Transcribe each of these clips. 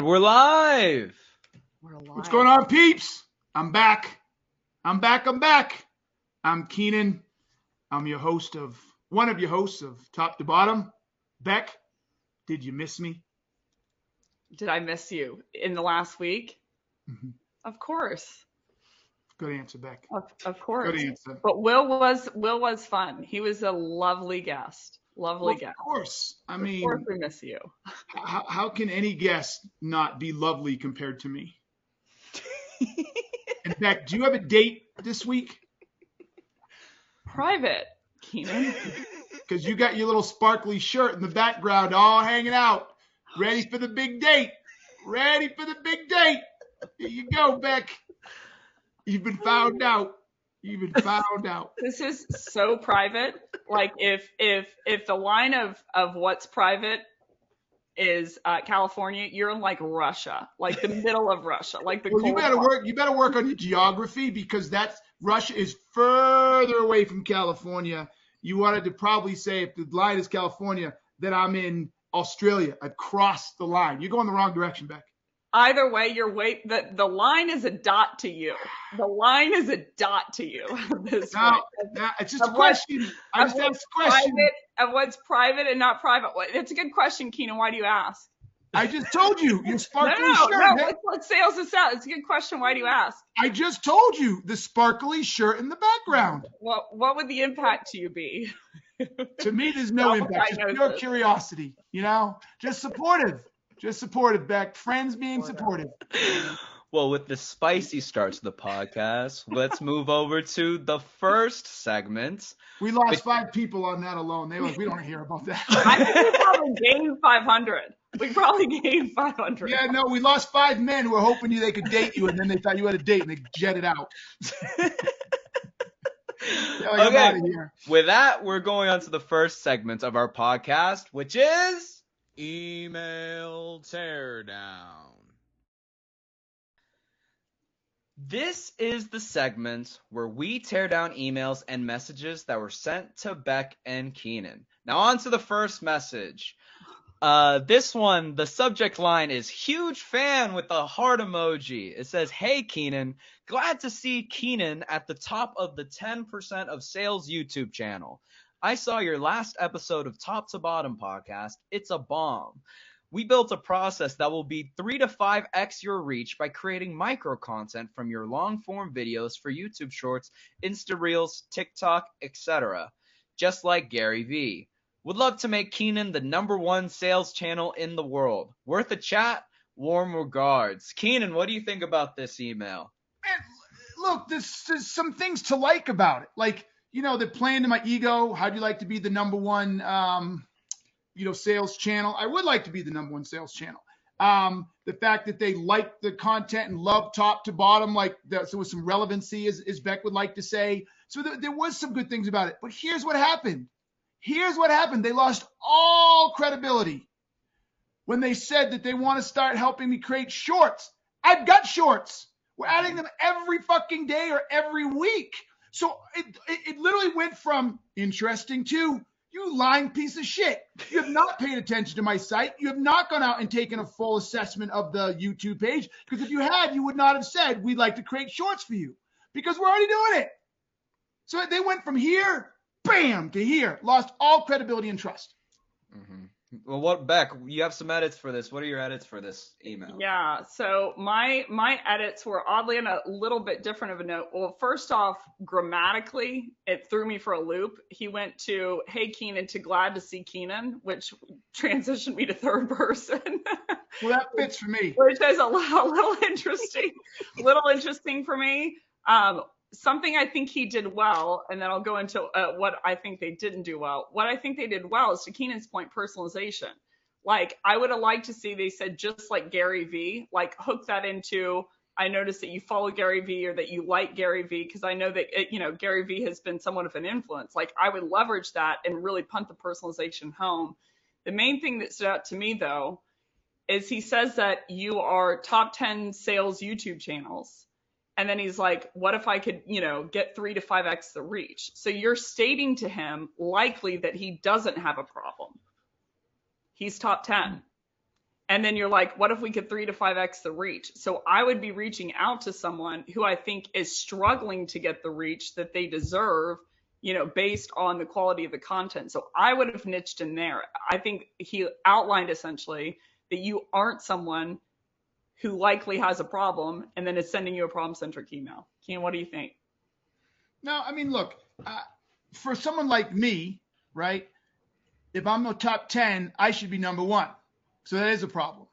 And we're live. What's going on, peeps? I'm back. I'm Keenan. I'm one of your hosts of Top to Bottom. Becc, did you miss me? Did I miss you in the last week? Mm-hmm. Of course. Good answer, Becc. Of course. Good answer. But Will was fun. He was a lovely guest. Guest. Of course. Of course we miss you. How can any guest not be lovely compared to me? And Becc, do you have a date this week? Private, Keenan. Because you got your little sparkly shirt in the background all hanging out. Ready for the big date. Here you go, Becc. You've been found out. This is so private. Like if the line of what's private is California, you're in like Russia, like the middle of Russia, like the. Well, you better work on your geography because Russia is further away from California. You wanted to probably say if the line is California, that I'm in Australia. I've crossed the line. You're going the wrong direction, Becc. Either way, the line is a dot to you. The line is a dot to you. No, it's just a question. I just asked a question. Of what's private and not private. It's a good question, Keenan. Why do you ask? I just told you. Your sparkly shirt. No. Let's sales this out. It's a good question. Why do you ask? I just told you the sparkly shirt in the background. What would the impact to you be? To me, there's no impact. Just pure curiosity. Just supportive. Becc. Friends being supportive. Well, with the spicy start to the podcast, let's move over to the first segment. We lost 5 people on that alone. They were like, we don't hear about that. I think we probably gained 500. We probably gained 500. Yeah, no, we lost 5 men who were hoping they could date you, and then they thought you had a date, and they jetted out. Okay, with that, we're going on to the first segment of our podcast, which is Email Teardown. This is the segment where we tear down emails and messages that were sent to Becc and Keenan. Now on to the first message. This one, the subject line is huge fan with a heart emoji. It says, hey Keenan, glad to see Keenan at the top of the 10% of sales YouTube channel. I saw your last episode of Top to Bottom podcast. It's a bomb. We built a process that will be 3 to 5x your reach by creating micro content from your long form videos for YouTube Shorts, Insta Reels, TikTok, etc. Just like Gary Vee. Would love to make Keenan the #1 sales channel in the world. Worth a chat? Warm regards. Keenan, what do you think about this email? Man, look, there's some things to like about it. Like, they're playing to my ego. How'd you like to be the #1, sales channel? I would like to be the #1 sales channel. The fact that they like the content and love top to bottom, so there was some relevancy, as Becc would like to say. So there was some good things about it. But here's what happened. They lost all credibility when they said that they want to start helping me create shorts. I've got shorts. We're adding them every fucking day or every week. So it literally went from interesting to, you lying piece of shit. You have not paid attention to my site. You have not gone out and taken a full assessment of the YouTube page. Because if you had, you would not have said, we'd like to create shorts for you. Because we're already doing it. So they went from here, bam, to here. Lost all credibility and trust. Mm-hmm. Well, Becc, you have some edits for this. What are your edits for this email? Yeah, so my edits were oddly in a little bit different of a note. Well, first off, grammatically, it threw me for a loop. He went to, hey, Keenan, to glad to see Keenan, which transitioned me to third person. Well, that fits for me. Which is a little interesting for me. Something I think he did well, and then I'll go into what I think they didn't do well. What I think they did well is, to Keenan's point, personalization. Like, I would have liked to see, they said, just like Gary Vee, like hook that into, I noticed that you follow Gary Vee or that you like Gary Vee, because I know that, Gary Vee has been somewhat of an influence. Like, I would leverage that and really punt the personalization home. The main thing that stood out to me, though, is he says that you are top 10 sales YouTube channels. And then he's like, what if I could, get 3 to 5x the reach? So you're stating to him likely that he doesn't have a problem. He's top 10. And then you're like, what if we could 3 to 5x the reach? So I would be reaching out to someone who I think is struggling to get the reach that they deserve, based on the quality of the content. So I would have niched in there. I think he outlined essentially that you aren't someone who likely has a problem and then is sending you a problem-centric email. Keenan, what do you think? No, I mean, look, for someone like me, right, if I'm the top 10, I should be number 1. So that is a problem,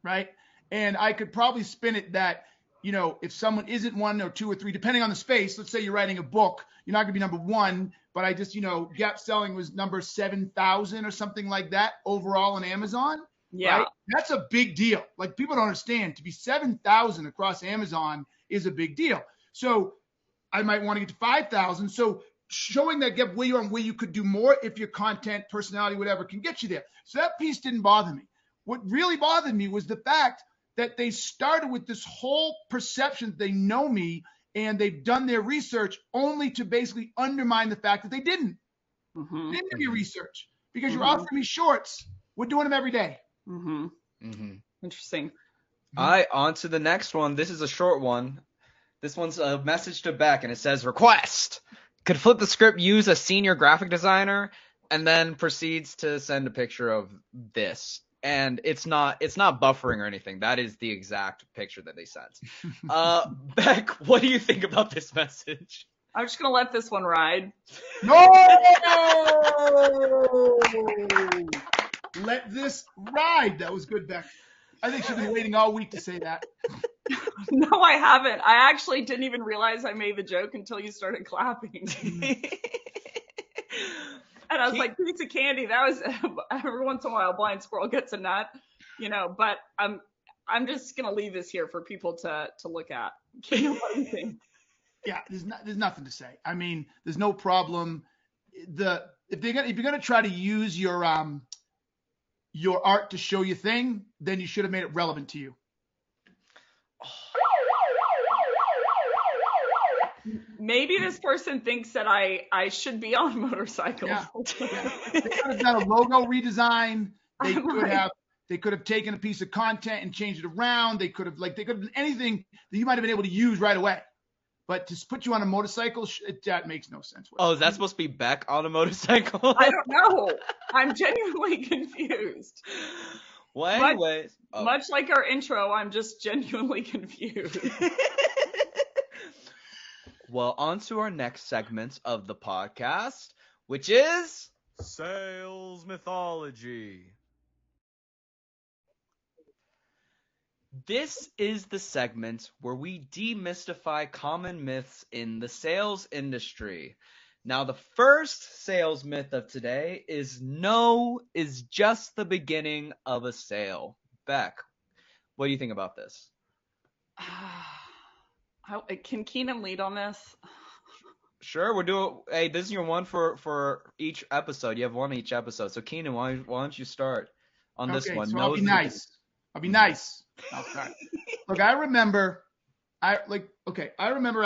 right? And I could probably spin it that, if someone isn't 1 or 2 or 3, depending on the space, let's say you're writing a book, you're not going to be number 1, but I just, gap selling was number 7,000 or something like that overall on Amazon. Yeah. Right? That's a big deal. Like, people don't understand, to be 7,000 across Amazon is a big deal. So I might want to get to 5,000. So showing that gap where you are and where you could do more if your content, personality, whatever can get you there. So that piece didn't bother me. What really bothered me was the fact that they started with this whole perception that they know me and they've done their research only to basically undermine the fact that they didn't. Mm-hmm. They didn't do your research because you're offering me shorts. We're doing them every day. Mm-hmm. Mm-hmm. Interesting. All right, on to the next one. This is a short one. This one's a message to Becc, and it says, request. Could flip the script, use a senior graphic designer, and then proceeds to send a picture of this. And it's not buffering or anything. That is the exact picture that they sent. Becc, what do you think about this message? I'm just going to let this one ride. No! Let this ride. That was good, Becc. I think she's been waiting all week to say that. No, I haven't. I actually didn't even realize I made the joke until you started clapping. And I was like, piece of candy. That was, every once in a while, a blind squirrel gets a nut, but I'm just going to leave this here for people to look at. What do you think? Yeah, there's nothing to say. I mean, there's no problem. If you're gonna try to use your art to show your thing, then you should have made it relevant to you. Maybe this person thinks that I should be on motorcycles. Yeah. They could have done a logo redesign. They could have taken a piece of content and changed it around. They could have done anything that you might have been able to use right away. But to put you on a motorcycle, that makes no sense. Oh, is that supposed to be Becc on a motorcycle? I don't know. I'm genuinely confused. Well, anyways. Much like our intro, I'm just genuinely confused. Well, on to our next segment of the podcast, which is Sales Mythology. This is the segment where we demystify common myths in the sales industry. Now, the first sales myth of today is no is just the beginning of a sale. Becc, what do you think about this? Can Keenan lead on this? Sure, we're doing. Hey, this is your one for each episode. You have one each episode. So Keenan, why don't you start on this one? So I'll be nice. Okay. Look, I remember I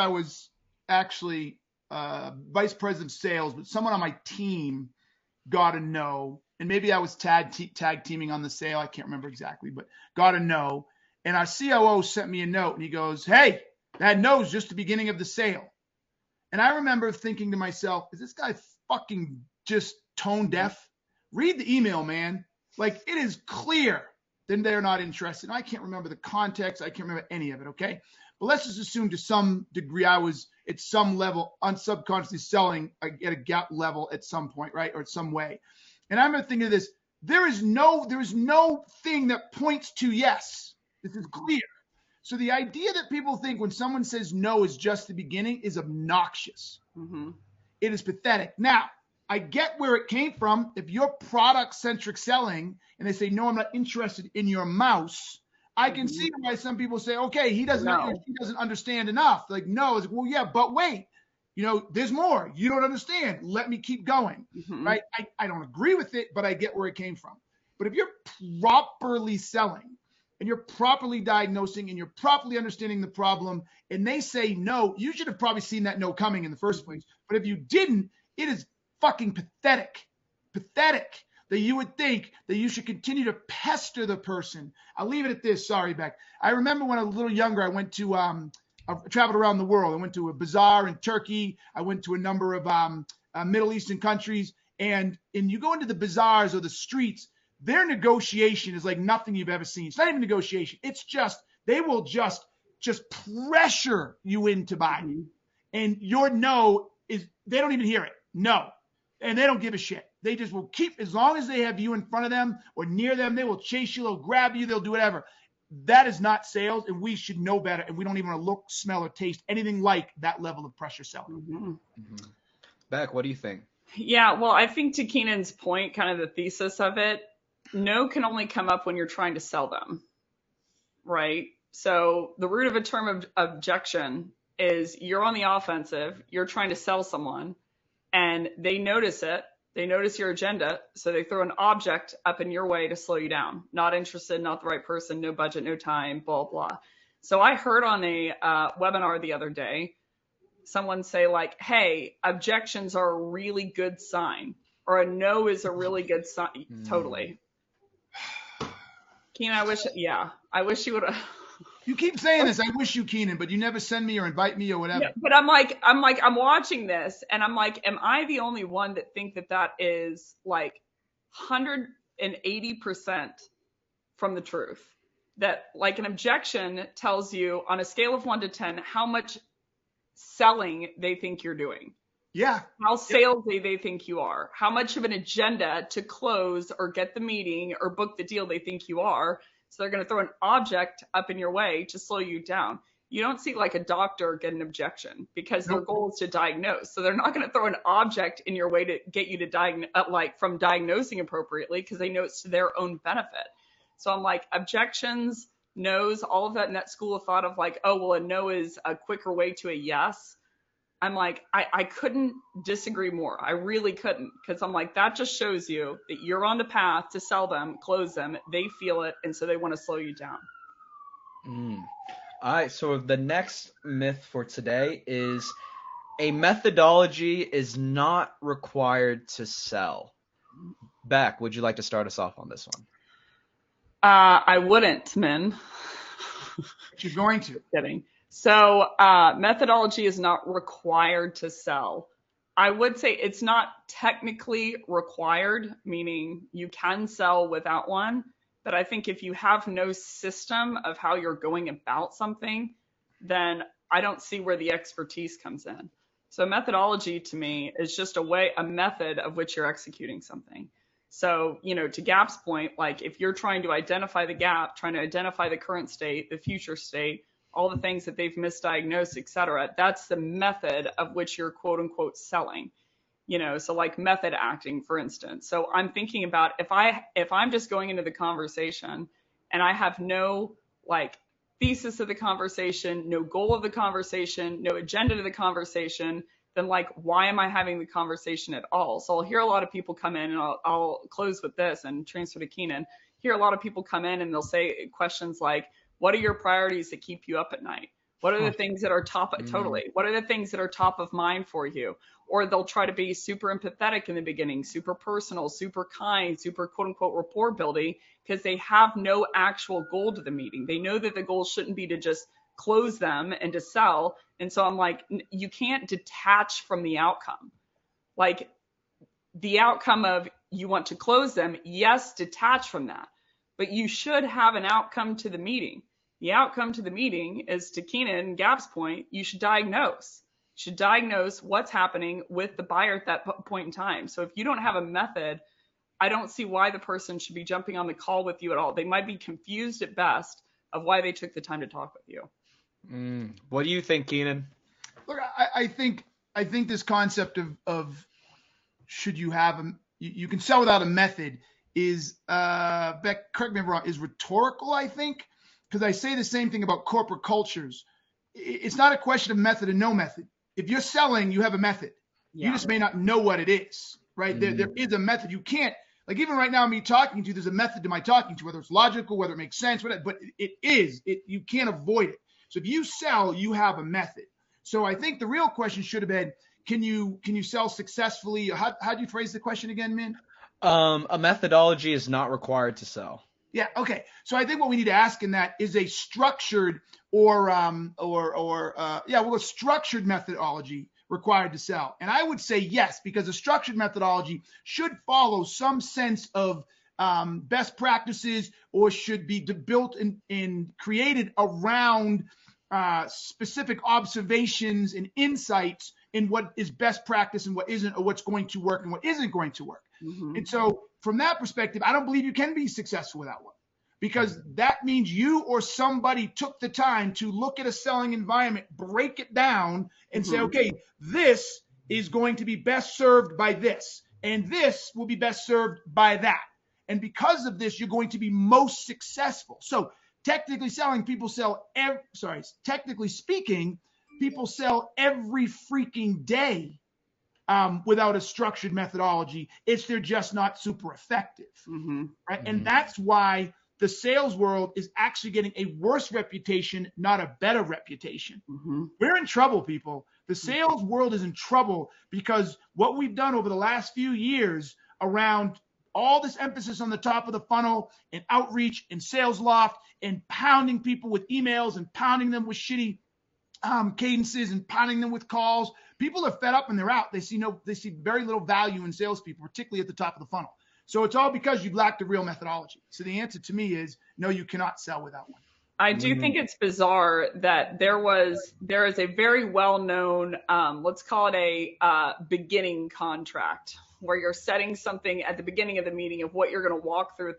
was actually vice president of sales, but someone on my team got a no, and maybe I was tag teaming on the sale. I can't remember exactly, but got a no. And our COO sent me a note, and he goes, "Hey, that no is just the beginning of the sale." And I remember thinking to myself, "Is this guy fucking just tone deaf? Read the email, man. Like, it is clear." Then they're not interested. And I can't remember the context. I can't remember any of it, okay? But let's just assume to some degree I was at some level unsubconsciously selling at a gap level at some point, right? Or some way. And I'm thinking of this. There is no thing that points to yes. This is clear. So the idea that people think when someone says no is just the beginning is obnoxious. Mm-hmm. It is pathetic. Now, I get where it came from. If you're product-centric selling and they say, no, I'm not interested in your mouse, I can see why some people say, okay, he doesn't understand enough. Like, no, it's like, well, yeah, but wait, there's more. You don't understand. Let me keep going, right? I don't agree with it, but I get where it came from. But if you're properly selling and you're properly diagnosing and you're properly understanding the problem and they say no, you should have probably seen that no coming in the first place. But if you didn't, it is fucking pathetic. that you would think that you should continue to pester the person. I'll leave it at this. Sorry, Beck. I remember when I was a little younger, I went to, I traveled around the world. I went to a bazaar in Turkey. I went to a number of Middle Eastern countries. And you go into the bazaars or the streets, their negotiation is like nothing you've ever seen. It's not even negotiation. It's just, they will just pressure you into buying. And your no is, they don't even hear it. No. And they don't give a shit. They just will keep, as long as they have you in front of them or near them, they will chase you, they'll grab you, they'll do whatever. That is not sales, and we should know better. And we don't even want to look, smell, or taste anything like that level of pressure selling. Beck, what do you think? Yeah, well, I think to Keenan's point, kind of the thesis of it, no can only come up when you're trying to sell them, right? So the root of a term of objection is you're on the offensive, you're trying to sell someone, and they notice it. They notice your agenda, so they throw an object up in your way to slow you down. Not interested, not the right person, no budget, no time, blah, blah. So I heard on a webinar the other day, someone say like, hey, objections are a really good sign, or a no is a really good sign. Totally. Keenan, I wish you would have. You keep saying this, I wish you, Keenan, but you never send me or invite me or whatever. Yeah, but I'm watching this and I'm like, am I the only one that think that is like 180% from the truth? That like an objection tells you on a scale of 1 to 10, how much selling they think you're doing. Yeah. How salesy they think you are. How much of an agenda to close or get the meeting or book the deal they think you are. So they're going to throw an object up in your way to slow you down. You don't see like a doctor get an objection because their goal is to diagnose. So they're not going to throw an object in your way to get you to diagnose, like from diagnosing appropriately, because they know it's to their own benefit. So I'm like, objections, no's, all of that in that school of thought of like, oh, well, a no is a quicker way to a yes. I'm like, I couldn't disagree more. I really couldn't, because I'm like, that just shows you that you're on the path to sell them, close them. They feel it, and so they want to slow you down. All right, so the next myth for today is a methodology is not required to sell. Beck, would you like to start us off on this one? I wouldn't, Min. You're going to. Kidding. So methodology is not required to sell. I would say it's not technically required, meaning you can sell without one. But I think if you have no system of how you're going about something, then I don't see where the expertise comes in. So methodology to me is just a method of which you're executing something. So, to Gap's point, like if you're trying to identify the gap, trying to identify the current state, the future state, all the things that they've misdiagnosed, et cetera, that's the method of which you're quote unquote selling, so like method acting, for instance. So I'm thinking about if I'm just going into the conversation and I have no like thesis of the conversation, no goal of the conversation, no agenda to the conversation, then like, why am I having the conversation at all? So I'll hear a lot of people come in, and I'll close with this and transfer to Keenan. Hear a lot of people come in and they'll say questions like, what are your priorities that keep you up at night? What are the things that are what are the things that are top of mind for you? Or they'll try to be super empathetic in the beginning, super personal, super kind, super quote unquote rapport building, because they have no actual goal to the meeting. They know that the goal shouldn't be to just close them and to sell. And so I'm like, you can't detach from the outcome. Like the outcome of you want to close them, yes, detach from that. But you should have an outcome to the meeting. The outcome to the meeting is, to Keenan and Gap's point, you should diagnose. You should diagnose what's happening with the buyer at that point in time. So if you don't have a method, I don't see why the person should be jumping on the call with you at all. They might be confused at best of why they took the time to talk with you. What do you think, Keenan? Look, I think this concept of should you have you can sell without a method is Beck, correct me if I'm wrong, is rhetorical, I think, because I say the same thing about corporate cultures. It's not a question of method and no method. If you're selling, you have a method. Yeah. You just may not know what it is, right? There is a method. You can't, like even right now, me talking to you, there's a method to my talking to you, whether it's logical, whether it makes sense, whatever, but you can't avoid it. So if you sell, you have a method. So I think the real question should have been, can you sell successfully? How do you phrase the question again, man? A methodology is not required to sell. Yeah. Okay. So I think what we need to ask in that is a structured a structured methodology required to sell. And I would say yes, because a structured methodology should follow some sense of best practices, or should be built and created around specific observations and insights in what is best practice and what isn't, or what's going to work and what isn't going to work. Mm-hmm. And so from that perspective, I don't believe you can be successful without one, because that means you or somebody took the time to look at a selling environment, break it down, and say, okay, this is going to be best served by this, and this will be best served by that. And because of this, you're going to be most successful. So technically speaking, people sell every freaking day without a structured methodology. They're just not super effective, right? And that's why the sales world is actually getting a worse reputation, not a better reputation. We're in trouble, people. The sales world is in trouble because what we've done over the last few years around all this emphasis on the top of the funnel and outreach and sales loft and pounding people with emails and pounding them with shitty cadences and pounding them with calls. People are fed up and they're out. They see very little value in salespeople, particularly at the top of the funnel. So it's all because you've lacked a real methodology. So the answer to me is no, you cannot sell without one. I do think it's bizarre that there is a very well-known, let's call it a beginning contract, where you're setting something at the beginning of the meeting of what you're going to walk through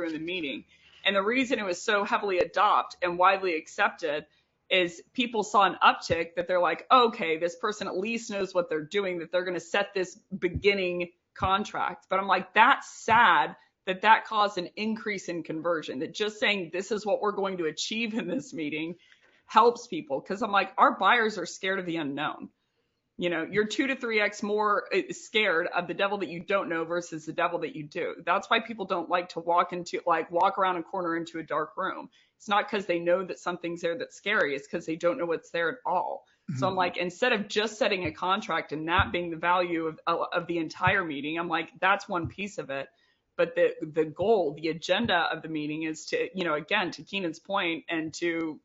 in the meeting. And the reason it was so heavily adopted and widely accepted is people saw an uptick that they're like, okay, this person at least knows what they're doing, that they're going to set this beginning contract. But I'm like, that's sad that caused an increase in conversion, that just saying this is what we're going to achieve in this meeting helps people. Because I'm like, our buyers are scared of the unknown. You're 2 to 3x more scared of the devil that you don't know versus the devil that you do. That's why people don't like to walk around a corner into a dark room. It's not because they know that something's there that's scary. It's because they don't know what's there at all. So I'm like, instead of just setting a contract and that being the value of the entire meeting, I'm like, that's one piece of it. But the goal, the agenda of the meeting is to, again, to Keenan's point and to,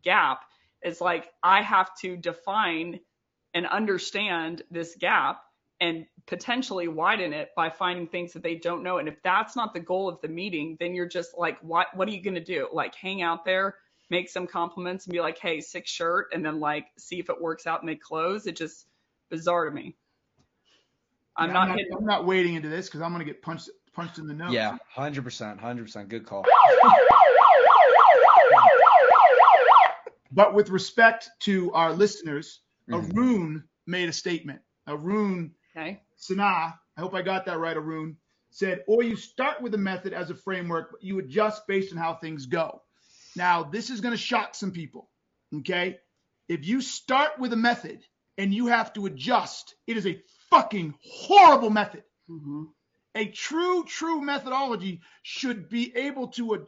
gap, is like, I have to define and understand this gap and potentially widen it by finding things that they don't know. And if that's not the goal of the meeting, then you're just like, what are you going to do? Like, hang out there, make some compliments and be like, hey, sick shirt, and then like see if it works out and they close. It's just bizarre to me. I'm not wading into this because I'm going to get punched in the nose. Yeah, 100%. Good call. But with respect to our listeners, Arun made a statement. Arun Sanaa, I hope I got that right, Arun, said, or you start with a method as a framework, but you adjust based on how things go. Now, this is going to shock some people, okay? If you start with a method and you have to adjust, it is a fucking horrible method. A true methodology should be able to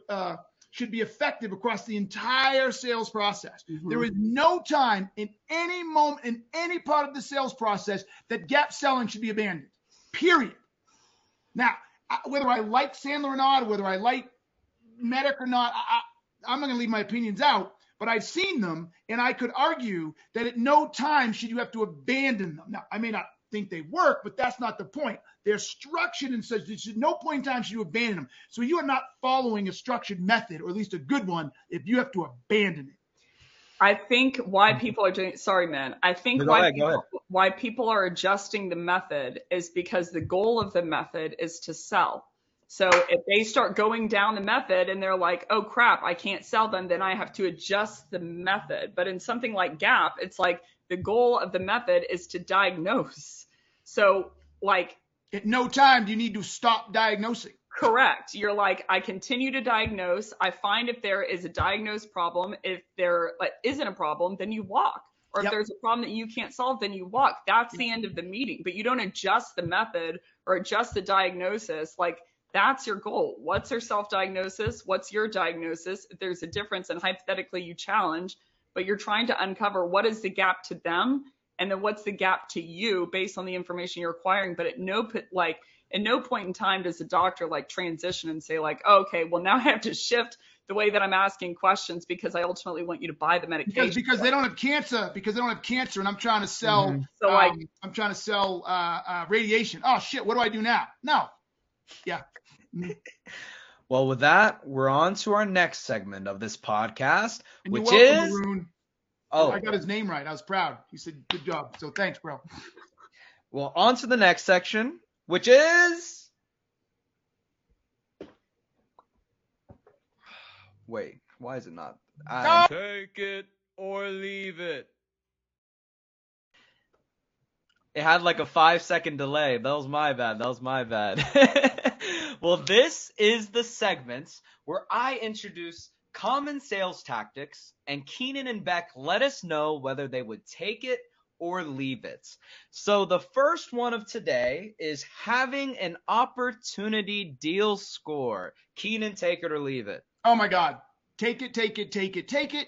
should be effective across the entire sales process. There is no time in any moment, in any part of the sales process, that gap selling should be abandoned, period. Now, whether I like Sandler or not, or whether I like Medic or not, I'm not going to leave my opinions out, but I've seen them, and I could argue that at no time should you have to abandon them. Now, I may not think they work, but that's not the point. They're structured in such that at no point in time should you abandon them. So you are not following a structured method, or at least a good one, if you have to abandon it. I think why people are doing, sorry, man. I think why people are adjusting the method is because the goal of the method is to sell. So if they start going down the method and they're like, oh crap, I can't sell them, then I have to adjust the method. But in something like Gap, it's like the goal of the method is to diagnose. So like, at no time do you need to stop diagnosing. Correct. You're like, I continue to diagnose. I find if there is a diagnosed problem. If there isn't a problem, then you walk. Or if there's a problem that you can't solve, then you walk. That's the end of the meeting. But you don't adjust the method or adjust the diagnosis. Like, that's your goal. What's your self-diagnosis? What's your diagnosis? If there's a difference, and hypothetically you challenge, but you're trying to uncover what is the gap to them, and then what's the gap to you based on the information you're acquiring. But at no point in time does a doctor like transition and say like, oh, okay, well now I have to shift the way that I'm asking questions because I ultimately want you to buy the medication. Because they don't have cancer, and I'm trying to sell, So like, radiation. Oh shit, what do I do now? No. Yeah. Well, with that, we're on to our next segment of this podcast, And which you're welcome, is Maroon. oh, I got his name right. I was proud. He said, good job. So thanks, bro. well, on to the next section, which is wait, why is it not? Take it or leave it. It had like a 5-second delay. That was my bad. Well, this is the segment where I introduce common sales tactics, and Keenan and Becc let us know whether they would take it or leave it. So the first one of today is having an opportunity deal score. Keenan, take it or leave it. Oh my God. Take it.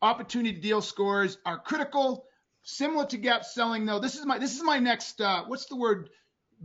Opportunity deal scores are critical. Similar to gap selling, though. This is my next. What's the word,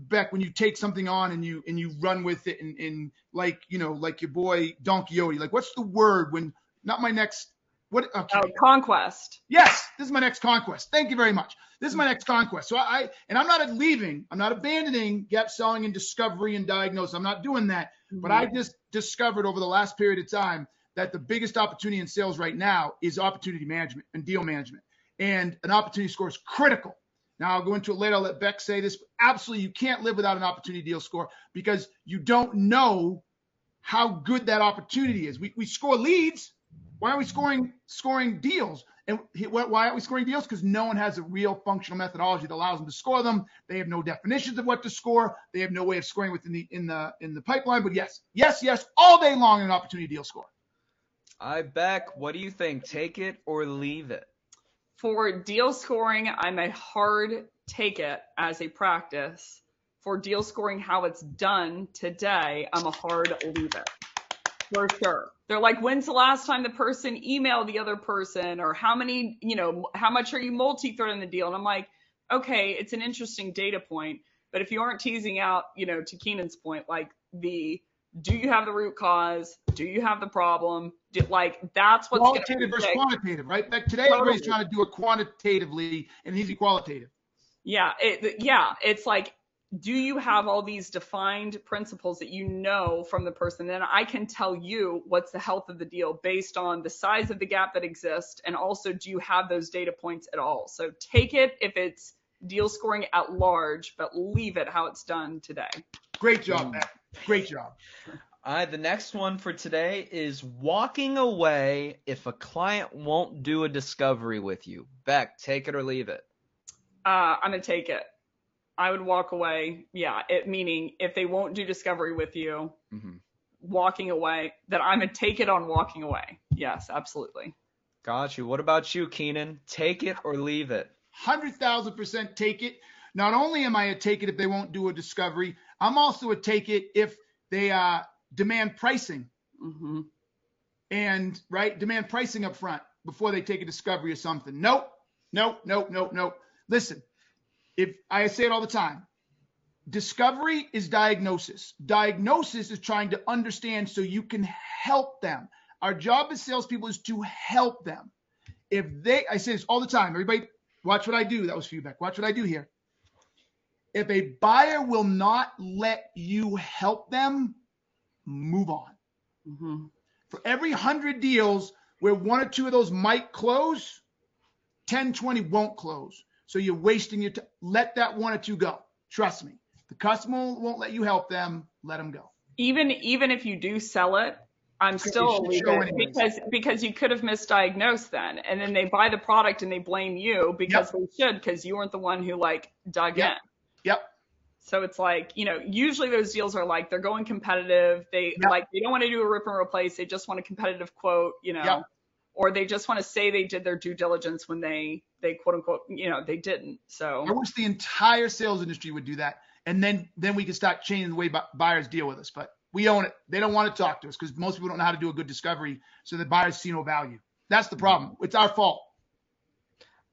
Becc? When you take something on and you run with it and like your boy Don Quixote. Like, what's the word when? Not my next. What? Okay. conquest. Yes, this is my next conquest. Thank you very much. This is my next conquest. So I'm not leaving. I'm not abandoning gap selling and discovery and diagnosis. I'm not doing that. But I just discovered over the last period of time that the biggest opportunity in sales right now is opportunity management and deal management. And an opportunity score is critical. Now, I'll go into it later. I'll let Becc say this. Absolutely, you can't live without an opportunity deal score because you don't know how good that opportunity is. We score leads. Why aren't we scoring deals? And why aren't we scoring deals? Because no one has a real functional methodology that allows them to score them. They have no definitions of what to score. They have no way of scoring within the pipeline. But yes, all day long in an opportunity deal score. Becc, what do you think? Take it or leave it? For deal scoring, I'm a hard take it as a practice. For deal scoring, how it's done today, I'm a hard leave it. For sure. They're like, when's the last time the person emailed the other person? Or how much are you multi-threading the deal? And I'm like, okay, it's an interesting data point. But if you aren't teasing out, to Keenan's point, like do you have the root cause? Do you have the problem? That's what's qualitative versus quantitative, right? Like today, everybody's trying to do it quantitatively and easy qualitative. Yeah, it's like, do you have all these defined principles that you know from the person? Then I can tell you what's the health of the deal based on the size of the gap that exists, and also do you have those data points at all? So take it if it's deal scoring at large, but leave it how it's done today. Great job, Matt. Great job. The next one for today is walking away if a client won't do a discovery with you. Becc, take it or leave it? I'm going to take it. I would walk away. Yeah, meaning if they won't do discovery with you, walking away, then I'm going to take it on walking away. Yes, absolutely. Got you. What about you, Keenan? Take it or leave it? 100,000% take it. Not only am I a take it if they won't do a discovery, I'm also a take it if they demand pricing. And demand pricing up front before they take a discovery or something. Nope. Listen, if I say it all the time, discovery is diagnosis. Diagnosis is trying to understand so you can help them. Our job as salespeople is to help them. I say this all the time, everybody watch what I do. That was feedback. Watch what I do here. If a buyer will not let you help them, move on. For every 100 deals where one or two of those might close, 10, 20 won't close. So you're wasting your time. Let that one or two go. Trust me. The customer won't let you help them. Let them go. Even if you do sell it, I'm still because you could have misdiagnosed then. And then they buy the product and they blame you because because you weren't the one who dug in. Yep. So it's like, usually those deals are they're going competitive. They they don't want to do a rip and replace. They just want a competitive quote, or they just want to say they did their due diligence when they quote unquote, they didn't. So I wish the entire sales industry would do that. And then we could start changing the way buyers deal with us. But we own it. They don't want to talk to us because most people don't know how to do a good discovery. So the buyers see no value. That's the problem. It's our fault.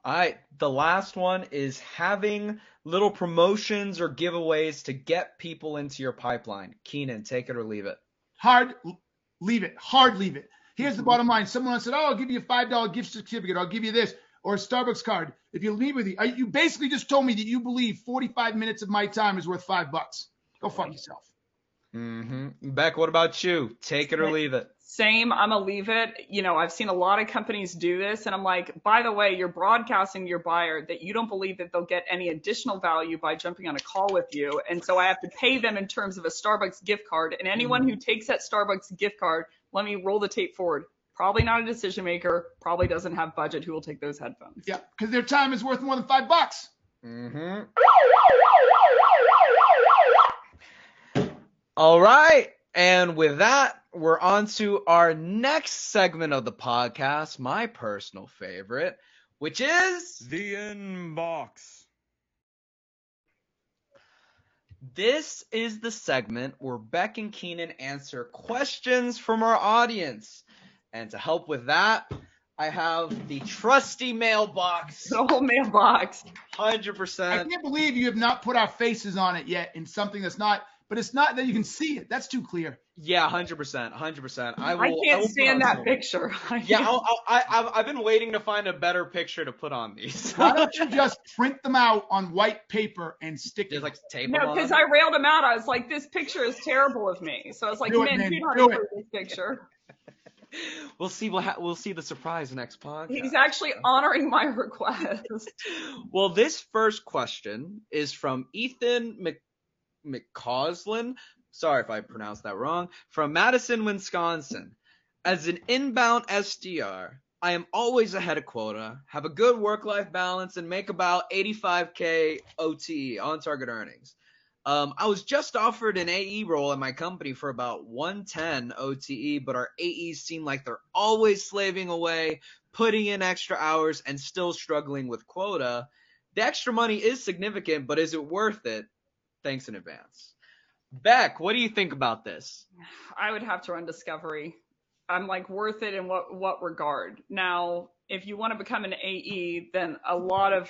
All right, the last one is having little promotions or giveaways to get people into your pipeline. Keenan, take it or leave it. Hard leave it. Hard leave it. Here's the bottom line. Someone said, oh, I'll give you a $5 gift certificate. I'll give you this. Or a Starbucks card. If you leave with you basically just told me that you believe 45 minutes of my time is worth $5. Go fuck yourself. Beck, what about you? Take it or leave it. Same. I'm going to leave it. You know, I've seen a lot of companies do this, and I'm like, by the way, you're broadcasting to your buyer that you don't believe that they'll get any additional value by jumping on a call with you. And so I have to pay them in terms of a Starbucks gift card. And anyone who takes that Starbucks gift card, let me roll the tape forward. Probably not a decision maker, probably doesn't have budget who will take those headphones. Yeah, because their time is worth more than $5. All right. And with that, we're on to our next segment of the podcast, my personal favorite, which is the inbox. This is the segment where Beck and Keenan answer questions from our audience. And to help with that, I have the trusty mailbox. The whole mailbox. 100%. I can't believe you have not put our faces on it yet in something that's not, but it's not that you can see it. That's too clear. Yeah, 100%. 100%. I can't stand that picture. Yeah, I've been waiting to find a better picture to put on these. Why don't you just print them out on white paper and stick Just them? like tape No, them on because them? I railed him out. I was like, this picture is terrible of me. So I was like, Do it, man, man. do not Do approve it. this picture. We'll see. We'll see the surprise next podcast. He's actually honoring my request. Well, this first question is from Ethan McCausland. Sorry if I pronounced that wrong. From Madison, Wisconsin. As an inbound SDR, I am always ahead of quota, have a good work-life balance, and make about 85K OTE, on-target earnings. I was just offered an AE role at my company for about 110 OTE, but our AEs seem like they're always slaving away, putting in extra hours, and still struggling with quota. The extra money is significant, but is it worth it? Thanks in advance. Beck, what do you think about this? I would have to run discovery. I'm like, worth it in what regard? Now, if you want to become an AE, then a lot of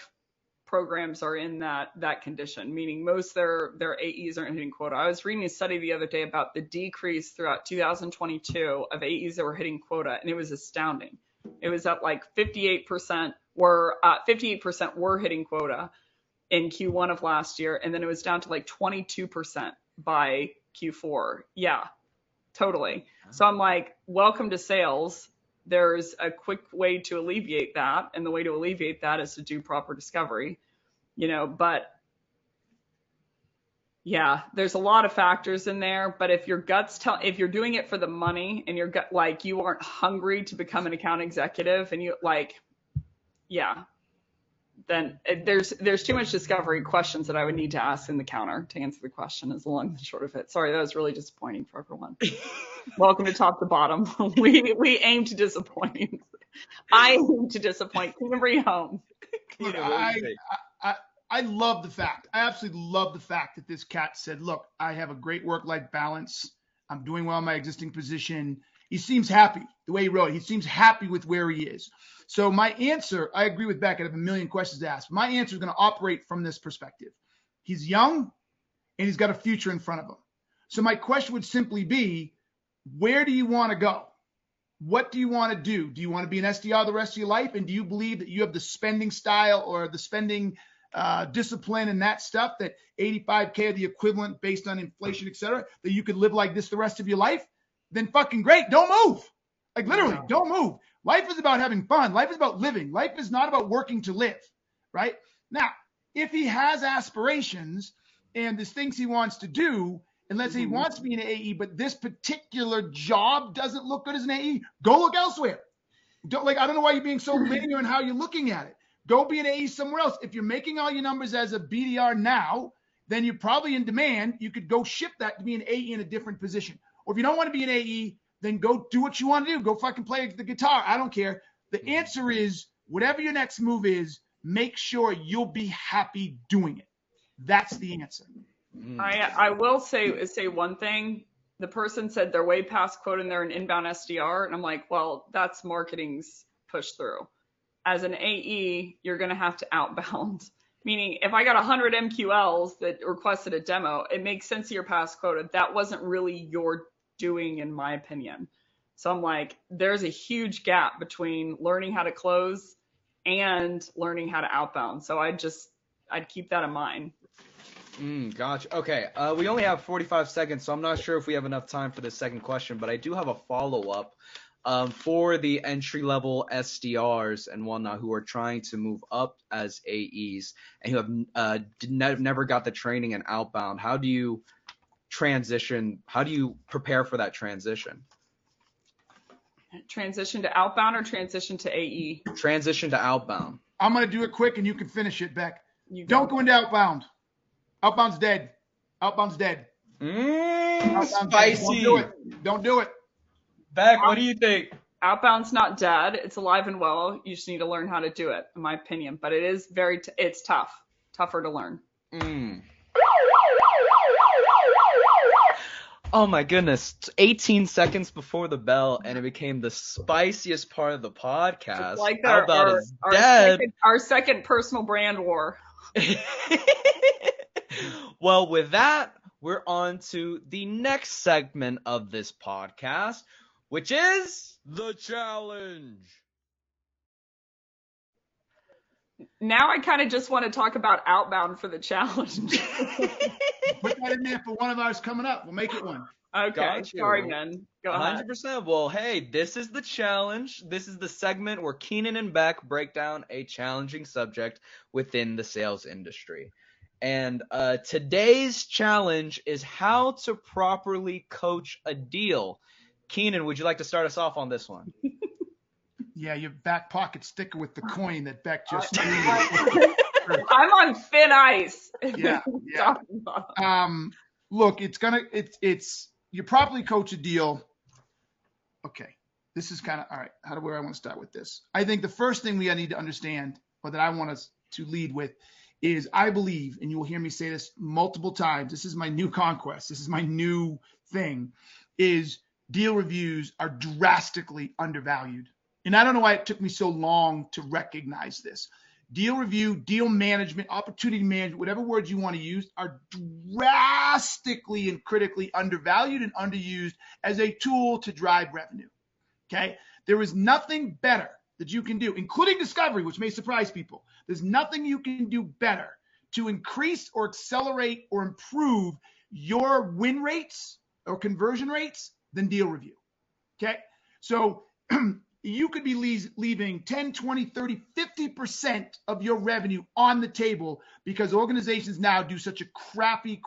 programs are in that condition, meaning most their AEs aren't hitting quota. I was reading a study the other day about the decrease throughout 2022 of AEs that were hitting quota, and it was astounding. It was at like 58% were hitting quota in Q1 of last year, and then it was down to like 22% by Q4. Yeah, totally. So I'm like, welcome to sales. There's a quick way to alleviate that, and the way to alleviate that is to do proper discovery, but yeah, there's a lot of factors in there. But if your guts if you're doing it for the money and your gut, like, you aren't hungry to become an account executive, and you then there's too much discovery questions that I would need to ask in the counter to answer the question, is the long and short of it. Sorry, that was really disappointing for everyone. Welcome to Top to Bottom. We aim to disappoint. I aim to disappoint. Can you bring home? Look, I love the fact. I absolutely love the fact that this cat said, look, I have a great work-life balance. I'm doing well in my existing position. He seems happy the way he wrote it. He seems happy with where he is. So my answer, I agree with Beck. I have a million questions to ask. My answer is going to operate from this perspective. He's young and he's got a future in front of him. So my question would simply be, where do you want to go? What do you want to do? Do you want to be an SDR the rest of your life? And do you believe that you have the spending style or the spending discipline and that stuff, that 85K are the equivalent based on inflation, et cetera, that you could live like this the rest of your life? Then fucking great. Don't move. Like, literally, don't move. Life is about having fun. Life is about living. Life is not about working to live, right? Now, if he has aspirations and there's things he wants to do, and let's say he wants to be an AE, but this particular job doesn't look good as an AE, go look elsewhere. I don't know why you're being so linear in how you're looking at it. Go be an AE somewhere else. If you're making all your numbers as a BDR now, then you're probably in demand. You could go ship that to be an AE in a different position. Or if you don't want to be an AE, then go do what you want to do. Go fucking play the guitar. I don't care. The answer is, whatever your next move is, make sure you'll be happy doing it. That's the answer. I will say one thing. The person said they're way past quota and they're an inbound SDR. And I'm like, well, that's marketing's push through. as an AE, you're going to have to outbound. Meaning, if I got 100 MQLs that requested a demo, it makes sense of your past quota. That wasn't really your doing, in my opinion. So I'm like, there's a huge gap between learning how to close and learning how to outbound. So I'd keep that in mind. Gotcha. Okay. We only have 45 seconds, so I'm not sure if we have enough time for this second question, but I do have a follow-up for the entry-level SDRs and whatnot who are trying to move up as AEs and who have never got the training in outbound. How do you transition? How do you prepare for that transition? Transition to outbound or transition to AE? Transition to outbound. I'm going to do it quick and you can finish it, Becc. Don't go into outbound. Outbound's dead. Outbound's dead. Outbound's spicy. Dead. Don't do it. Becc, what do you think? Outbound's not dead. It's alive and well. You just need to learn how to do it, in my opinion. But it is it's tough. Tougher to learn. Oh my goodness. 18 seconds before the bell, and it became the spiciest part of the podcast. Just like Outbound is dead. Our second personal brand war. Well, with that, we're on to the next segment of this podcast, which is the challenge. Now I kind of just want to talk about outbound for the challenge. Put that in there for one of ours coming up. We'll make it one. Okay. Gotcha. Sorry, man. Go ahead. 100%. Well, hey, this is the challenge. This is the segment where Keenan and Becc break down a challenging subject within the sales industry. And today's challenge is how to properly coach a deal. Keenan, would you like to start us off on this one? Yeah, your back pocket sticker with the coin that Becc just I'm on thin ice. Yeah. Look, you properly coach a deal. Okay, this is kind of, all right, where I want to start with this. I think the first thing we need to understand, or that I want us to lead with, is I believe, and you will hear me say this multiple times, this is my new conquest, this is my new thing, is deal reviews are drastically undervalued. And I don't know why it took me so long to recognize this. Deal review, deal management, opportunity management, whatever words you want to use, are drastically and critically undervalued and underused as a tool to drive revenue. Okay? There is nothing better that you can do, including discovery, which may surprise people. There's nothing you can do better to increase or accelerate or improve your win rates or conversion rates than deal review. Okay? So you could be leaving 10, 20, 30, 50% of your revenue on the table because organizations now do such a crappy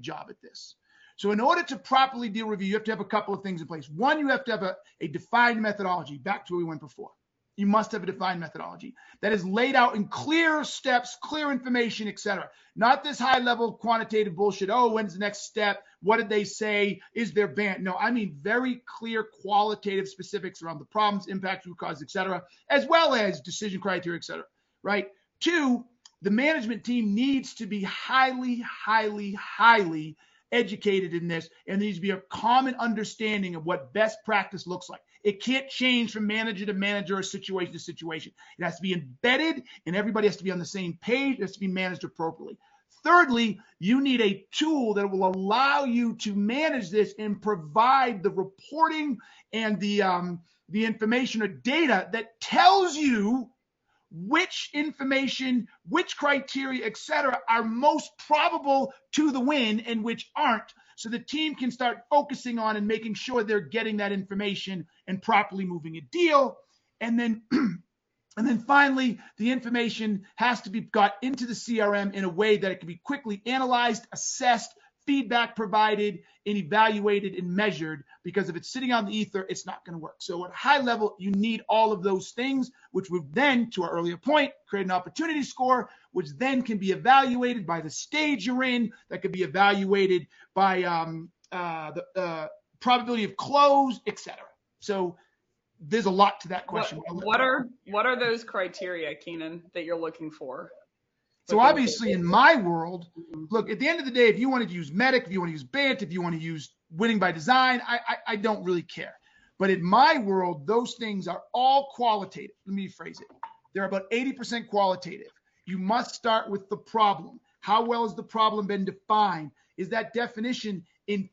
job at this. So in order to properly deal review, you have to have a couple of things in place. One, you have to have a defined methodology, back to where we went before. You must have a defined methodology that is laid out in clear steps, clear information, etc. Not this high-level quantitative bullshit. Oh, when's the next step? What did they say? Is there ban? No, I mean very clear qualitative specifics around the problems, impacts, root causes, etc., as well as decision criteria, etc. Right? Two, the management team needs to be highly educated in this, and there needs to be a common understanding of what best practice looks like. It can't change from manager to manager or situation to situation. It has to be embedded, and everybody has to be on the same page. It has to be managed appropriately. Thirdly, you need a tool that will allow you to manage this and provide the reporting and the information or data that tells you which information, which criteria, et cetera, are most probable to the win and which aren't, so the team can start focusing on and making sure they're getting that information and properly moving a deal. And then finally, the information has to be got into the CRM in a way that it can be quickly analyzed, assessed, feedback provided, and evaluated and measured, because if it's sitting on the ether, it's not going to work. So at a high level, you need all of those things, which would then, to our earlier point, create an opportunity score, which then can be evaluated by the stage you're in, that could be evaluated by the probability of close, etc. So there's a lot to that question. What are those criteria, Keenan, that you're looking for? So obviously in my world, look, at the end of the day, if you want to use MEDDIC, if you want to use BANT, if you want to use winning by design, I don't really care. But in my world, those things are all qualitative. Let me rephrase it. They're about 80% qualitative. You must start with the problem. How well has the problem been defined? Is that definition in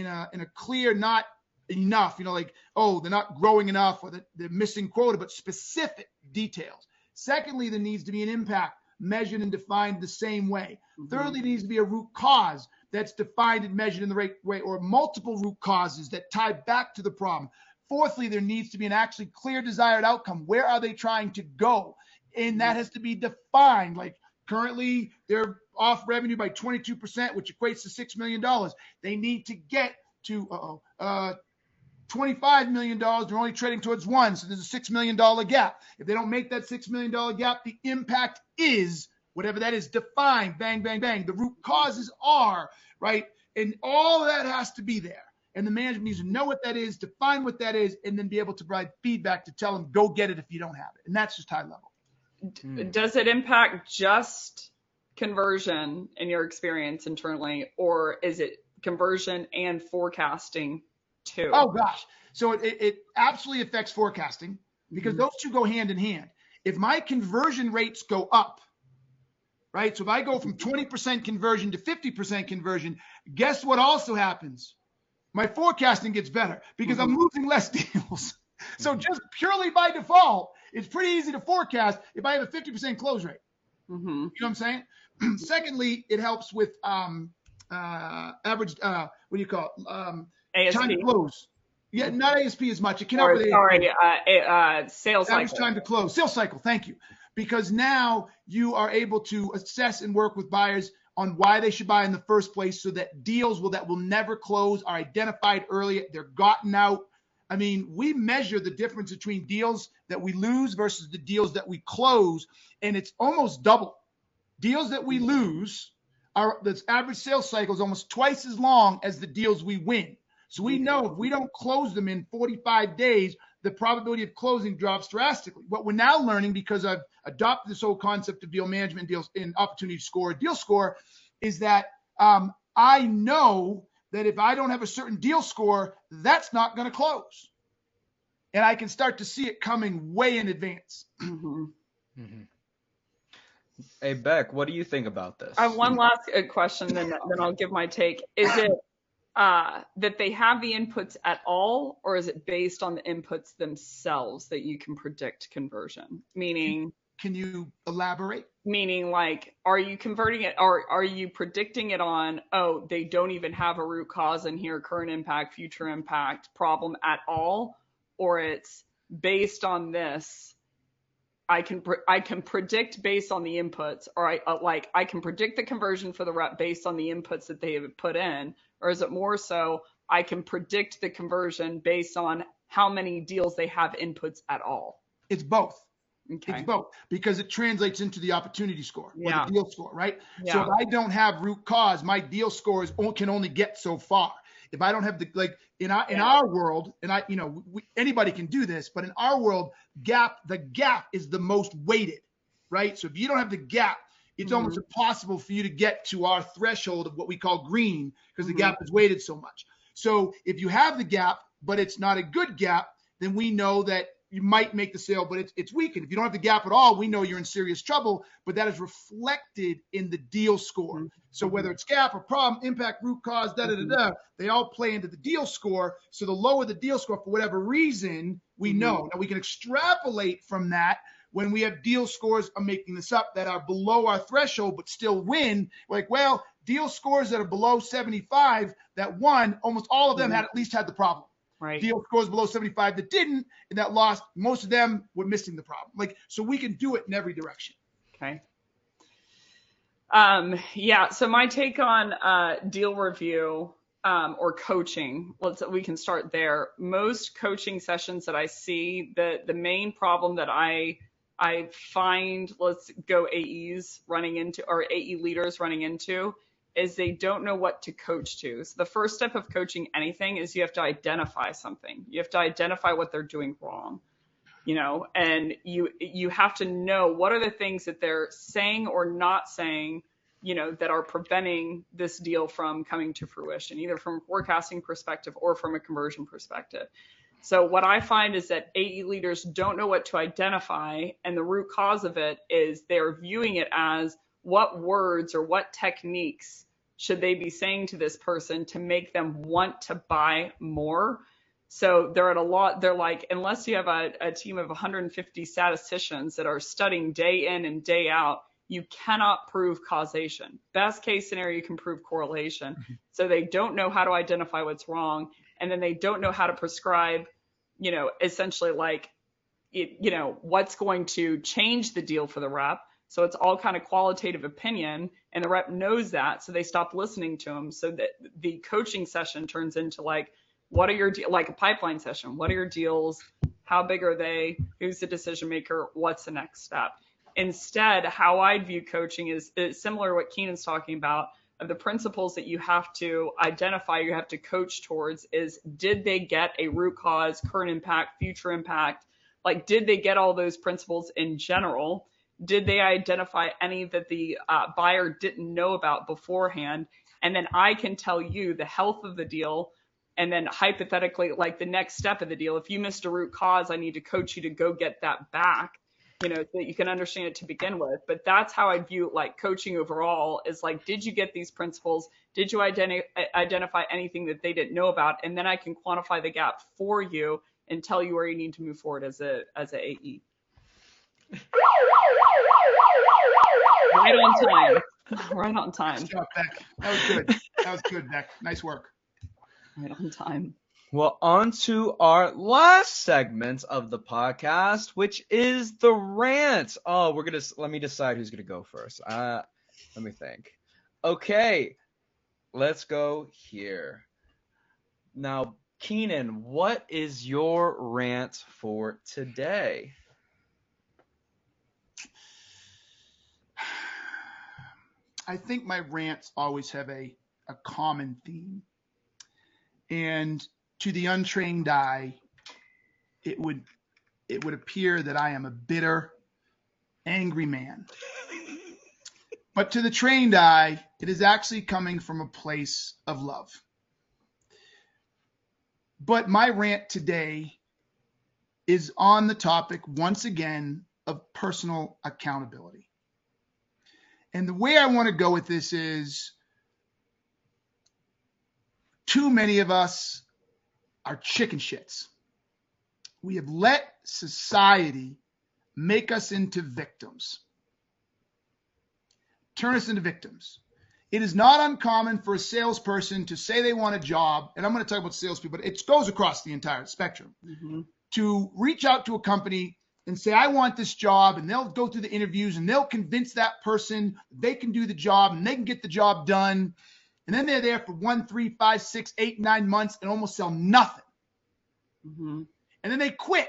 a clear, not enough, like, oh, they're not growing enough or they're missing quota, but specific details. Secondly, there needs to be an impact measured and defined the same way. Thirdly, there needs to be a root cause that's defined and measured in the right way, or multiple root causes that tie back to the problem. Fourthly, there needs to be an actually clear desired outcome. Where are they trying to go? And that has to be defined. Like currently they're off revenue by 22%, which equates to $6 million. They need to get to $25 million. They're only trading towards one. So there's a $6 million gap. If they don't make that $6 million gap, the impact is whatever that is defined, bang, bang, bang. The root causes are, right? And all of that has to be there. And the management needs to know what that is, define what that is, and then be able to provide feedback to tell them, go get it if you don't have it. And that's just high level. Does it impact just conversion in your experience internally, or is it conversion and forecasting too? Oh, gosh. So it absolutely affects forecasting because those two go hand in hand. If my conversion rates go up, right? So if I go from 20% conversion to 50% conversion, guess what also happens? My forecasting gets better because I'm losing less deals. So just purely by default, it's pretty easy to forecast if I have a 50% close rate. You know what I'm saying? Secondly, it helps with average, what do you call it? ASP. Time to close. Yeah, not ASP as much. It can help with sales average cycle. time to close. Sales cycle, thank you. Because now you are able to assess and work with buyers on why they should buy in the first place, so that deals that will never close are identified early. They're gotten out. I mean, we measure the difference between deals that we lose versus the deals that we close, and it's almost double. Deals that we lose the average sales cycle is almost twice as long as the deals we win. So we know if we don't close them in 45 days, the probability of closing drops drastically. What we're now learning, because I've adopted this whole concept of deal management, deals in opportunity score, deal score, is that I know that if I don't have a certain deal score, that's not going to close. And I can start to see it coming way in advance. Hey, Beck, what do you think about this? I have one last question, then I'll give my take. Is it that they have the inputs at all, or is it based on the inputs themselves that you can predict conversion? Meaning, can you elaborate? Meaning, like, are you converting it, or are you predicting it on, oh, they don't even have a root cause in here, current impact, future impact, problem at all, or it's based on this? I can predict based on the inputs, or I can predict the conversion for the rep based on the inputs that they have put in, or is it more so I can predict the conversion based on how many deals they have inputs at all? It's both. Okay. It's both, because it translates into the opportunity score or Yeah. the deal score, right? Yeah. So if I don't have root cause, my deal scores can only get so far. If I don't have in our world, and anybody can do this, but in our world, the gap is the most weighted, right? So if you don't have the gap, it's almost impossible for you to get to our threshold of what we call green, because the gap is weighted so much. So if you have the gap, but it's not a good gap, then we know that you might make the sale, but it's weakened. If you don't have the gap at all, we know you're in serious trouble, but that is reflected in the deal score. So whether it's gap or problem, impact, root cause, they all play into the deal score. So the lower the deal score, for whatever reason, we know. Now we can extrapolate from that when we have deal scores, I'm making this up, that are below our threshold but still win. Like, well, deal scores that are below 75 that won, almost all of them had at least had the problem. Right. Deal scores below 75 that didn't, and that lost, most of them were missing the problem. So we can do it in every direction. Okay. Yeah. So my take on deal review or coaching, we can start there. Most coaching sessions that I see, the main problem that I find, let's go AEs running into, or AE leaders running into, is they don't know what to coach to. So the first step of coaching anything is you have to identify something. You have to identify what they're doing wrong, and you have to know what are the things that they're saying or not saying, that are preventing this deal from coming to fruition, either from a forecasting perspective or from a conversion perspective. So what I find is that AE leaders don't know what to identify, and the root cause of it is they're viewing it as what words or what techniques should they be saying to this person to make them want to buy more. So they're like, unless you have a team of 150 statisticians that are studying day in and day out, you cannot prove causation. Best case scenario, you can prove correlation. So they don't know how to identify what's wrong. And then they don't know how to prescribe, essentially like, what's going to change the deal for the rep. So it's all kind of qualitative opinion, and the rep knows that. So they stop listening to them. So that the coaching session turns into like, what are your like a pipeline session? What are your deals? How big are they? Who's the decision maker? What's the next step? Instead, how I view coaching is similar to what Keenan's talking about. Of the principles that you have to identify, you have to coach towards is, did they get a root cause, current impact, future impact? Like, did they get all those principles in general? Did they identify any that the buyer didn't know about beforehand? And then I can tell you the health of the deal. And then hypothetically, like the next step of the deal, if you missed a root cause, I need to coach you to go get that back, so that you can understand it to begin with. But that's how I view like coaching overall is like, did you get these principles? Did you identify anything that they didn't know about? And then I can quantify the gap for you and tell you where you need to move forward as a AE. Right on time. Right on time. Nice job, Beck. That was good. That was good, Beck. Nice work. Right on time. Well, on to our last segment of the podcast, which is the rant. Oh, let me decide who's gonna go first. Let me think. Okay, let's go here. Now, Keenan, what is your rant for today? I think my rants always have a common theme. And to the untrained eye, it would appear that I am a bitter, angry man. But to the trained eye, it is actually coming from a place of love. But my rant today is on the topic, once again, of personal accountability. And the way I want to go with this is, too many of us are chicken shits. We have let society make us into victims. Turn us into victims. It is not uncommon for a salesperson to say they want a job, and I'm going to talk about salespeople, but it goes across the entire spectrum, to reach out to a company and say, I want this job, and they'll go through the interviews, and they'll convince that person they can do the job, and they can get the job done. And then they're there for 1, 3, 5, 6, 8, 9 months and almost sell nothing. And then they quit.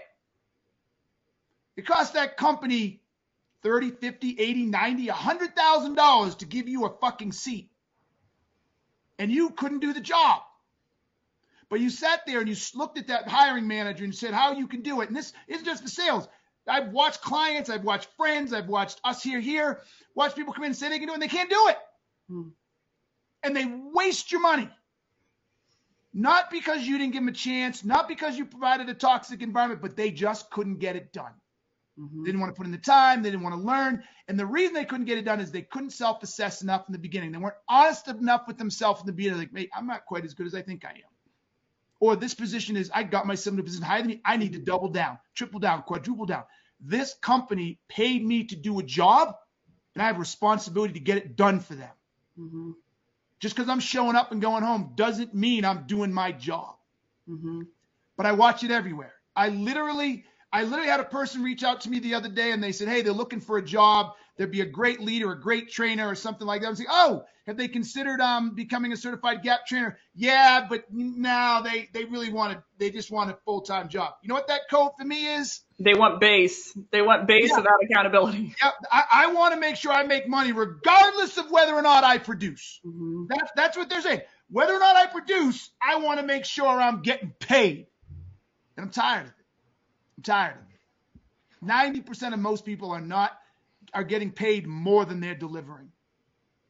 It costs that company $30, $50, $80, $90, $100,000 to give you a fucking seat. And you couldn't do the job. But you sat there and you looked at that hiring manager and said how you can do it. And this isn't just the sales. I've watched clients, I've watched friends, I've watched us here, watch people come in and say they can do it, and they can't do it. And they waste your money. Not because you didn't give them a chance, not because you provided a toxic environment, but they just couldn't get it done. They didn't want to put in the time, they didn't want to learn. And the reason they couldn't get it done is they couldn't self-assess enough in the beginning. They weren't honest enough with themselves in the beginning. Like, mate, I'm not quite as good as I think I am. Or this position is, I got myself in a position higher than me. I need to double down, triple down, quadruple down. This company paid me to do a job, and I have a responsibility to get it done for them. Just because I'm showing up and going home doesn't mean I'm doing my job. But I watch it everywhere. I literally had a person reach out to me the other day, and they said, hey, they're looking for a job. There'd be a great leader, a great trainer, or something like that. I'm saying, oh, have they considered becoming a certified gap trainer? Yeah, but now they just want a full-time job. You know what that code for me is? They want base. They want base without accountability. Yeah, I want to make sure I make money regardless of whether or not I produce. That's what they're saying. Whether or not I produce, I want to make sure I'm getting paid. And I'm tired of it. 90% of most people are getting paid more than they're delivering.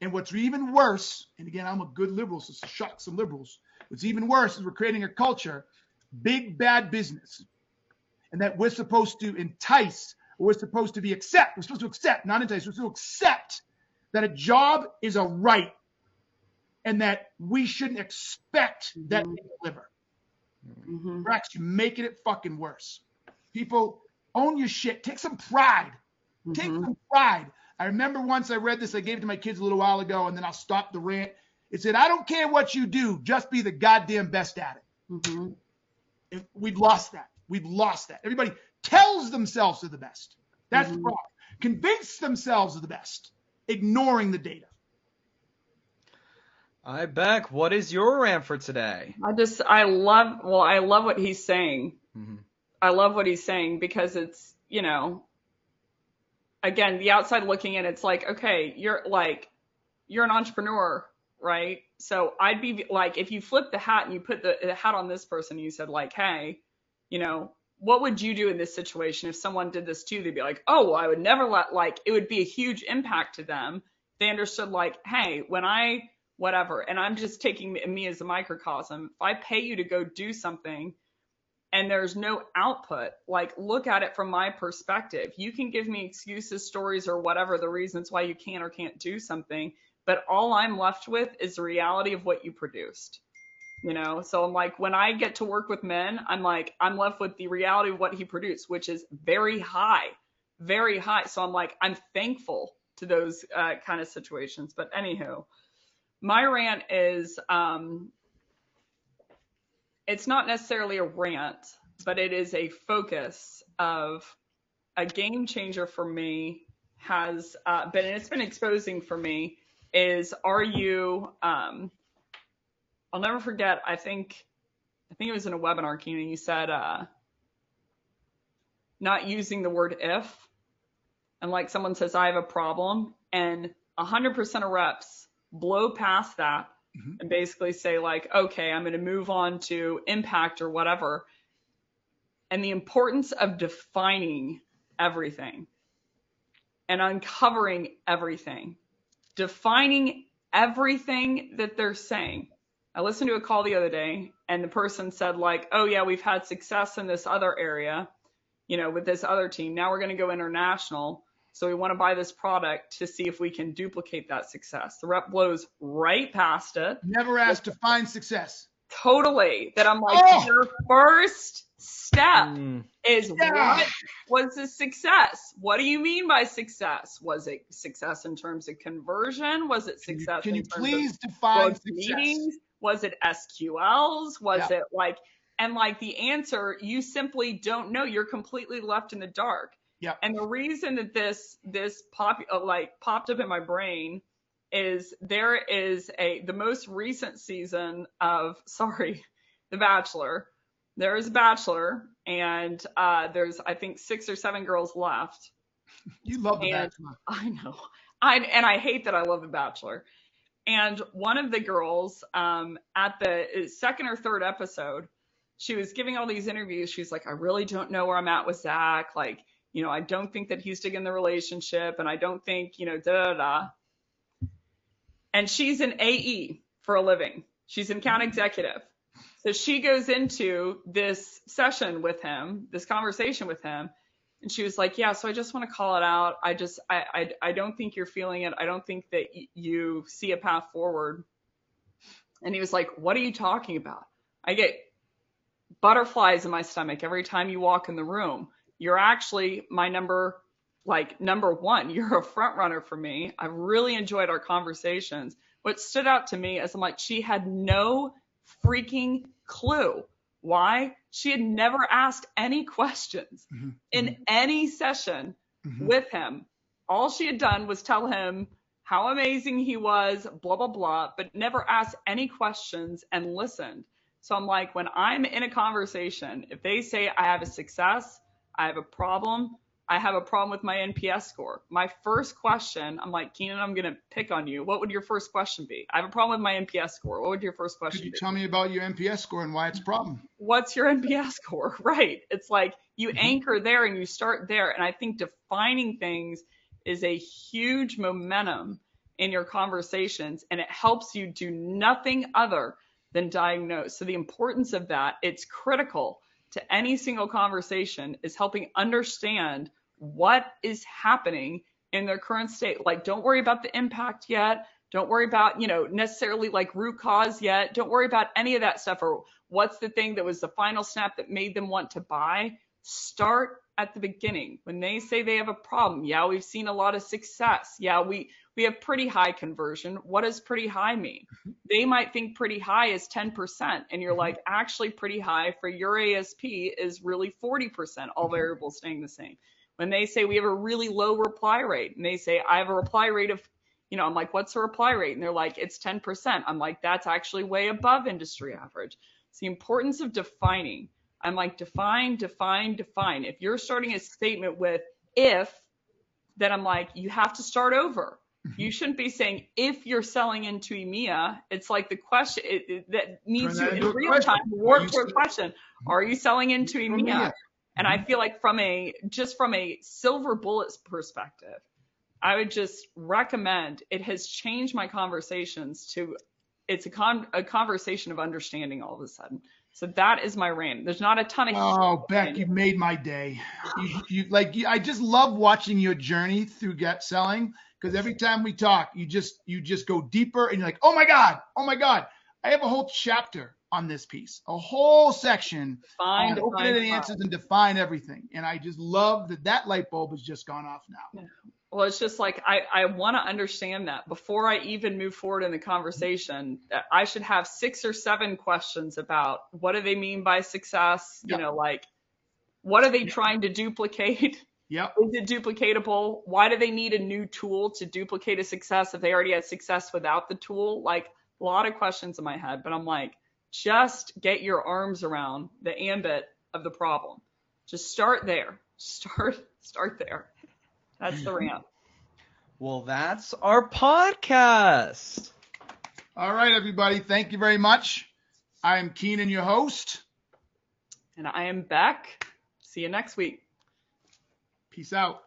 And what's even worse, and again, I'm a good liberal, so shuck some liberals. What's even worse is we're creating a culture big bad business, and that we're supposed to entice, or we're supposed to accept, not entice, we're supposed to accept that a job is a right and that we shouldn't expect that they deliver. We're actually making it fucking worse. People, own your shit. Take some pride. Take some pride. I remember once I read this, I gave it to my kids a little while ago, and then I'll stop the rant. It said, I don't care what you do, just be the goddamn best at it. We've lost that. We've lost that. Everybody tells themselves they're the best. That's the problem. Convince themselves of the best, ignoring the data. All right, Beck, what is your rant for today? I love what he's saying. I love what he's saying because it's, you know, again, the outside looking in, it's like, okay, you're an entrepreneur, right? So I'd be like, if you flip the hat and you put the hat on this person, and you said like, hey, you know, what would you do in this situation if someone did this to you? They'd be like, oh, well, I would never it would be a huge impact to them. They understood like, hey, when I whatever, and I'm just taking me as a microcosm. If I pay you to go do something and there's no output, like look at it from my perspective. You can give me excuses, stories, or whatever the reasons why you can or can't do something, but all I'm left with is the reality of what you produced. You know, so I'm like, when I get to work with men, I'm left with the reality of what he produced, which is very high, very high. So I'm like, I'm thankful to those kind of situations. But anywho, my rant is, it's not necessarily a rant, but it is a focus of a game changer for me has been, and it's been exposing for me, is are you, I'll never forget, I think it was in a webinar, Keenan, you said not using the word if, and like someone says, I have a problem, and 100% of reps blow past that and basically say like, okay, I'm going to move on to impact or whatever. And the importance of defining everything and uncovering everything, defining everything that they're saying. I listened to a call the other day and the person said like, oh yeah, we've had success in this other area, you know, with this other team. Now we're going to go international. So we want to buy this product to see if we can duplicate that success. The rep blows right past it. Never asked to find success. Totally. That I'm like, your first step is what was the success? What do you mean by success? Was it success in terms of conversion? Was it success Can you in terms please of define success? meetings? Was it SQLs? Was it like, and like the answer, you simply don't know. You're completely left in the dark. Yeah. And the reason that this popped up in my brain is there is the most recent season of The Bachelor. There is a Bachelor, and there's I think 6 or 7 girls left. You love The Bachelor. I know. I hate that I love The Bachelor. And one of the girls at the second or third episode, she was giving all these interviews. She's like, I really don't know where I'm at with Zach. Like, you know, I don't think that he's digging the relationship, and I don't think, you know, da. And she's an AE for a living. She's an account executive. So she goes into this session with him, this conversation with him, and she was like, yeah, so I just want to call it out. I don't think you're feeling it. I don't think that you see a path forward. And he was like, what are you talking about? I get butterflies in my stomach every time you walk in the room. You're actually my number one. You're a front runner for me. I've really enjoyed our conversations. What stood out to me is I'm like, she had no freaking clue. Why? She had never asked any questions in any session with him. All she had done was tell him how amazing he was, blah, blah, blah, but never asked any questions and listened. So I'm like, when I'm in a conversation, if they say I have a success, I have a problem with my NPS score. My first question, I'm like, Keenan, I'm going to pick on you. What would your first question be? I have a problem with my NPS score. What would your first question be? Could you tell me about your NPS score and why it's a problem? What's your NPS score? Right. It's like you anchor there and you start there. And I think defining things is a huge momentum in your conversations, and it helps you do nothing other than diagnose. So the importance of that, it's critical to any single conversation, is helping understand what is happening in their current state. Like, don't worry about the impact yet. Don't worry about, necessarily like root cause yet. Don't worry about any of that stuff, or what's the thing that was the final snap that made them want to buy. Start at the beginning. When they say they have a problem, yeah, we've seen a lot of success. Yeah, we have pretty high conversion. What does pretty high mean? They might think pretty high is 10%. And you're like, actually pretty high for your ASP is really 40%, all variables staying the same. When they say we have a really low reply rate, and they say I have a reply rate of, I'm like, what's the reply rate? And they're like, it's 10%. I'm like, that's actually way above industry average. It's the importance of defining. I'm like, define. If you're starting a statement with if, then I'm like, you have to start over. You shouldn't be saying if you're selling into EMEA. It's like the question that needs to, in real time, work to a question. Are you selling into EMEA? And I feel like from a silver bullets perspective, I would just recommend, it has changed my conversations to, it's a conversation of understanding all of a sudden. So that is my rant. There's not a ton of. Oh, Beck, you made my day. I just love watching your journey through get selling, because every time we talk, you just go deeper, and you're like, oh my God. I have a whole chapter on this piece, a whole section on open-ended answers and define everything. And I just love that light bulb has just gone off now. Yeah. Well, it's just like, I want to understand that before I even move forward in the conversation. I should have 6 or 7 questions about what do they mean by success? Yep. Like, what are they trying to duplicate? Yep. Is it duplicatable? Why do they need a new tool to duplicate a success if they already had success without the tool? Like, a lot of questions in my head, but I'm like, just get your arms around the ambit of the problem. Just start there. Start there. That's the rant. Well, that's our podcast. All right, everybody. Thank you very much. I am Keenan, your host. And I am Becc. See you next week. Peace out.